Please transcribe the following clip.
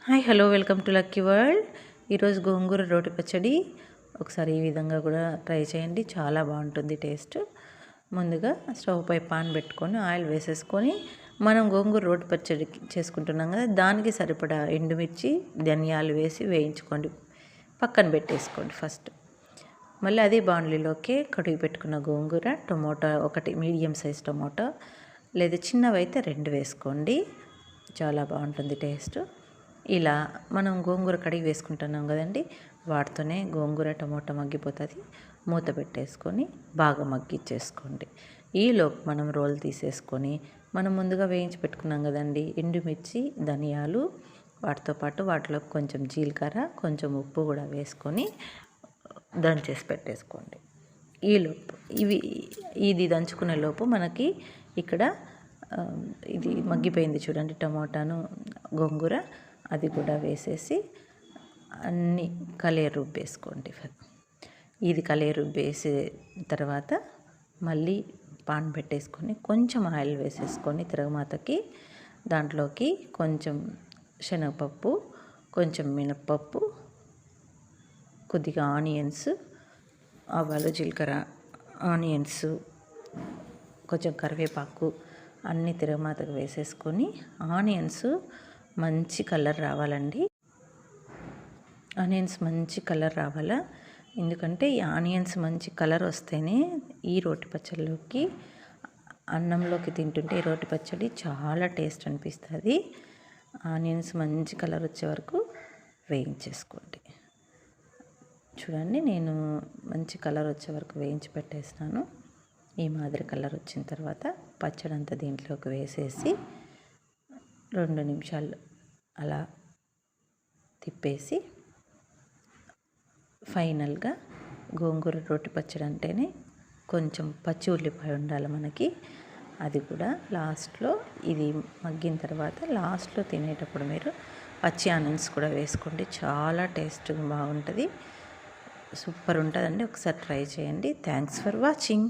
Hi hello welcome to lucky world. ఈరోజు గోంగూర రోటి పచ్చడి ఒకసారి ఈ విధంగా కూడా ట్రై చేయండి, చాలా బాగుంటుంది టేస్ట్. ముందుగా స్టవ్ పై పాన్ పెట్టుకొని ఆయిల్ వేసేసుకొని మనం గోంగూర రోటి పచ్చడి చేసుకుంటున్నాం కదా, దానికి సరిపడా ఎండుమిర్చి ధనియాలు వేసి వేయించుకోండి, పక్కన పెట్టేసుకోండి ఫస్ట్. మళ్ళీ అదే బాండ్లీలోకి కడిగి పెట్టుకున్న గోంగూర, టమోటా ఒకటి మీడియం సైజ్ టమోటా లేదా చిన్నవైతే 2 వేసుకోండి, చాలా బాగుంటుంది టేస్ట్. ఇలా మనం గోంగూర కడిగి వేసుకుంటున్నాం కదండి, వాటితోనే గోంగూర టమోటా మగ్గిపోతుంది. మూత పెట్టేసుకొని బాగా మగ్గిచ్చేసుకోండి. ఈలోపు మనం రోల్ తీసేసుకొని మనం ముందుగా వేయించి పెట్టుకున్నాం కదండి ఎండుమిర్చి ధనియాలు, వాటితో పాటు వాటిలో కొంచెం జీలకర్ర కొంచెం ఉప్పు కూడా వేసుకొని దంచేసి పెట్టేసుకోండి. ఈలోపు ఇది దంచుకునే లోపు మనకి ఇక్కడ ఇది మగ్గిపోయింది చూడండి, టమోటాను గోంగూర, అది కూడా వేసేసి అన్నీ కలియ రుబ్బేసుకోండి. ఇది కలియ రుబ్బేసే తర్వాత మళ్ళీ పాన్ పెట్టేసుకొని కొంచెం ఆయిల్ వేసేసుకొని తిరగమాతకి దాంట్లోకి కొంచెం శనగపప్పు, కొంచెం మినప్పప్పు, కొద్దిగా ఆనియన్స్, ఆవాలు జీలకర్ర, ఆనియన్స్, కొంచెం కరివేపాకు అన్నీ తిరగమాతకు వేసేసుకొని ఆనియన్స్ మంచి కలర్ రావాలండి. ఆనియన్స్ మంచి కలర్ రావాలా, ఎందుకంటే ఈ ఆనియన్స్ మంచి కలర్ వస్తేనే ఈ రోటి పచ్చడిలోకి అన్నంలోకి తింటుంటే ఈ రోటి పచ్చడి చాలా టేస్ట్ అనిపిస్తుంది. ఆనియన్స్ మంచి కలర్ వచ్చే వరకు వేయించేసుకోండి. చూడండి, నేను మంచి కలర్ వచ్చే వరకు వేయించి పెట్టేస్తాను. ఈ మాదిరి కలర్ వచ్చిన తర్వాత పచ్చడి అంతా దీంట్లోకి వేసేసి 2 నిమిషాలు అలా తిప్పేసి ఫైనల్గా గోంగూర రోటి పచ్చడి అంటేనే కొంచెం పచ్చి ఉల్లిపాయ ఉండాలి మనకి, అది కూడా లాస్ట్లో ఇది మగ్గిన తర్వాత లాస్ట్లో తినేటప్పుడు మీరు పచ్చి ఆనియన్స్ కూడా వేసుకోండి, చాలా టేస్ట్గా బాగుంటుంది, సూపర్ ఉంటుందండి. ఒకసారి ట్రై చేయండి. Thanks for watching.